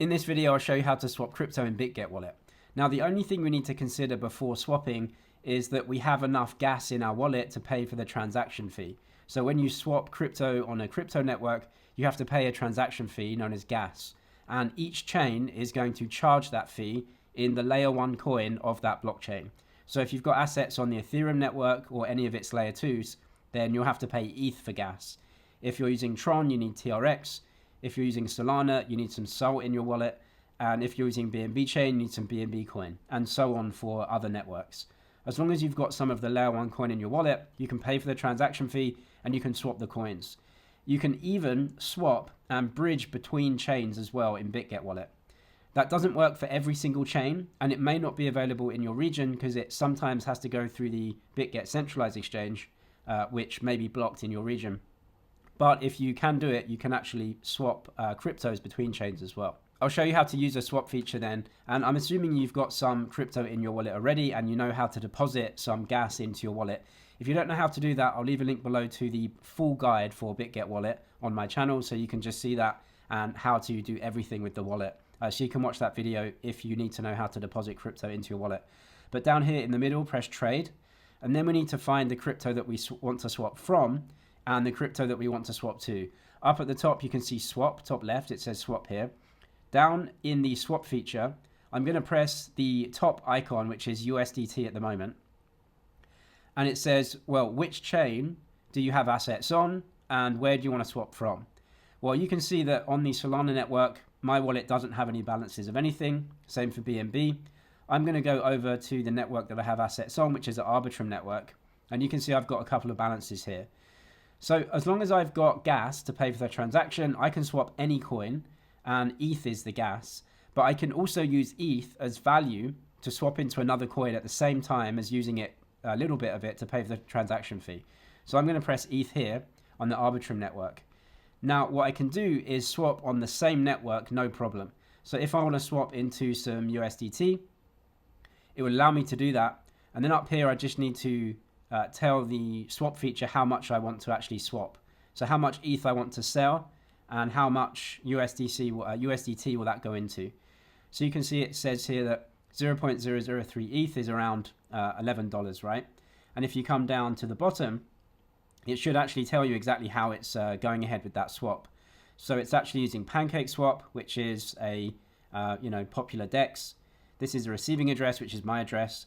In this video, I'll show you how to swap crypto in Bitget wallet. Now, the only thing we need to consider before swapping is that we have enough gas in our wallet to pay for the transaction fee. So when you swap crypto on a crypto network, you have to pay a transaction fee known as gas. And each chain is going to charge that fee in the layer 1 coin of that blockchain. So if you've got assets on the Ethereum network or any of its layer 2s, then you'll have to pay ETH for gas. If you're using Tron, you need TRX. If you're using Solana, you need some SOL in your wallet. And if you're using BNB chain, you need some BNB coin, and so on for other networks. As long as you've got some of the layer 1 coin in your wallet, you can pay for the transaction fee and you can swap the coins. You can even swap and bridge between chains as well in Bitget wallet. That doesn't work for every single chain, and it may not be available in your region because it sometimes has to go through the Bitget Centralised exchange, which may be blocked in your region. But if you can do it, you can actually swap cryptos between chains as well. I'll show you how to use a swap feature then, and I'm assuming you've got some crypto in your wallet already and you know how to deposit some gas into your wallet. If you don't know how to do that, I'll leave a link below to the full guide for Bitget wallet on my channel, so you can just see that and how to do everything with the wallet. So you can watch that video if you need to know how to deposit crypto into your wallet. But down here in the middle, press trade, and then we need to find the crypto that we want to swap from and the crypto that we want to swap to. Up at the top, you can see swap, top left, it says swap here. Down in the swap feature, I'm going to press the top icon, which is USDT at the moment. And it says, well, which chain do you have assets on and where do you want to swap from? Well, you can see that on the Solana network, my wallet doesn't have any balances of anything. Same for BNB. I'm going to go over to the network that I have assets on, which is the Arbitrum network. And you can see I've got a couple of balances here. So as long as I've got gas to pay for the transaction, I can swap any coin, and ETH is the gas. But I can also use ETH as value to swap into another coin at the same time as using it, a little bit of it, to pay for the transaction fee. So I'm going to press ETH here on the Arbitrum network. Now, what I can do is swap on the same network, no problem. So if I want to swap into some USDT, it will allow me to do that. And then up here, I just need to tell the swap feature how much I want to actually swap. So how much ETH I want to sell and how much USDT will that go into. So you can see it says here that 0.003 ETH is around $11, right? And if you come down to the bottom, it should actually tell you exactly how it's going ahead with that swap. So it's actually using PancakeSwap, which is a popular DEX. This is the receiving address, which is my address.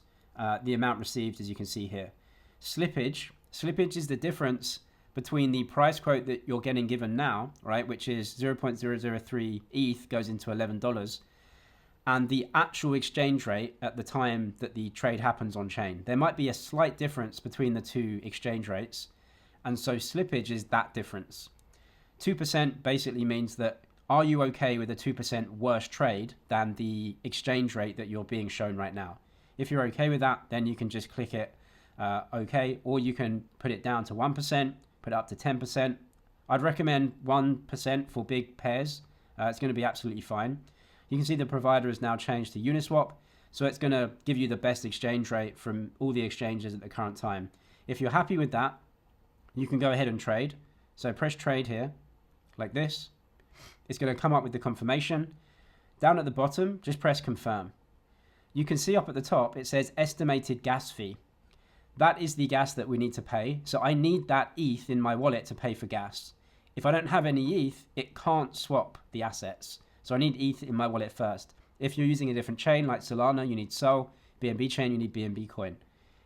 The amount received, as you can see here. Slippage is the difference between the price quote that you're getting given now, right, which is 0.003 ETH goes into $11, and the actual exchange rate at the time that the trade happens on chain. There might be a slight difference between the two exchange rates, and so slippage is that difference. 2% basically means that are you okay with a 2% worse trade than the exchange rate that you're being shown right now? If you're okay with that, then you can just click it okay, or you can put it down to 1%, put it up to 10%. I'd recommend 1% for big pairs. It's going to be absolutely fine. You can see the provider has now changed to Uniswap, so it's going to give you the best exchange rate from all the exchanges at the current time. If you're happy with that, you can go ahead and trade. So press trade here, like this. It's going to come up with the confirmation. Down at the bottom, just press confirm. You can see up at the top, it says estimated gas fee. That is the gas that we need to pay. So I need that ETH in my wallet to pay for gas. If I don't have any ETH, it can't swap the assets. So I need ETH in my wallet first. If you're using a different chain like Solana, you need SOL. BNB chain, you need BNB coin.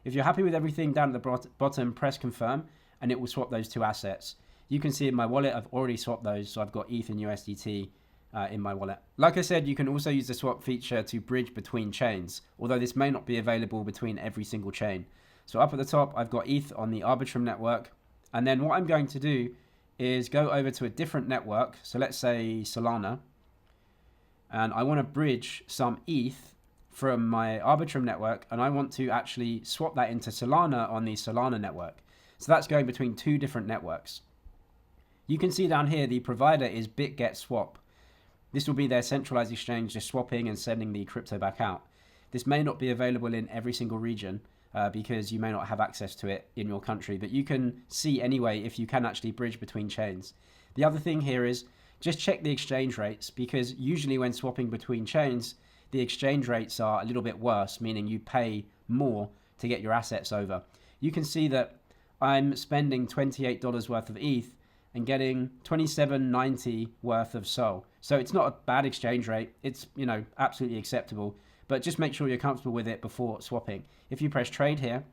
If you're happy with everything, down at the bottom, press confirm, and it will swap those two assets. You can see in my wallet, I've already swapped those. So I've got ETH and USDT in my wallet. Like I said, you can also use the swap feature to bridge between chains, although this may not be available between every single chain. So up at the top, I've got ETH on the Arbitrum network. And then what I'm going to do is go over to a different network. So let's say Solana. And I want to bridge some ETH from my Arbitrum network. And I want to actually swap that into Solana on the Solana network. So that's going between two different networks. You can see down here, the provider is Bitget Swap. This will be their centralized exchange, just swapping and sending the crypto back out. This may not be available in every single region because you may not have access to it in your country, but you can see anyway if you can actually bridge between chains. The other thing here is just check the exchange rates, because usually when swapping between chains, the exchange rates are a little bit worse, meaning you pay more to get your assets over. You can see that I'm spending $28 worth of ETH and getting $27.90 worth of SOL. So it's not a bad exchange rate. It's, absolutely acceptable, but just make sure you're comfortable with it before swapping. If you press trade here,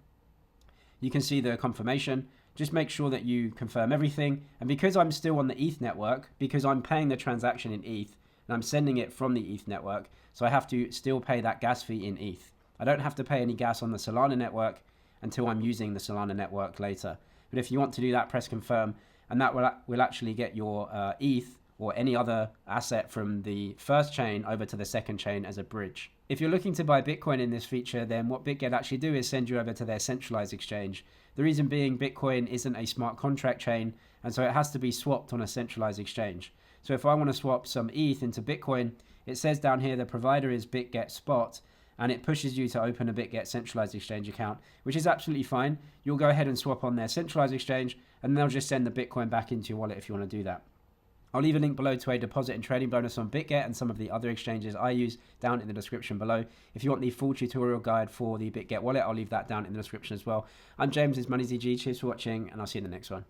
you can see the confirmation. Just make sure that you confirm everything. And because I'm still on the ETH network, because I'm paying the transaction in ETH and I'm sending it from the ETH network, so I have to still pay that gas fee in ETH. I don't have to pay any gas on the Solana network until I'm using the Solana network later. But if you want to do that, press confirm, and that will actually get your ETH or any other asset from the first chain over to the second chain as a bridge. If you're looking to buy Bitcoin in this feature, then what Bitget actually do is send you over to their centralized exchange. The reason being, Bitcoin isn't a smart contract chain, and so it has to be swapped on a centralized exchange. So if I want to swap some ETH into Bitcoin, it says down here the provider is Bitget Spot, and it pushes you to open a Bitget centralized exchange account, which is absolutely fine. You'll go ahead and swap on their centralized exchange, and they'll just send the Bitcoin back into your wallet if you want to do that. I'll leave a link below to a deposit and trading bonus on Bitget and some of the other exchanges I use down in the description below. If you want the full tutorial guide for the Bitget wallet, I'll leave that down in the description as well. I'm James, it's MoneyZG. Cheers for watching, and I'll see you in the next one.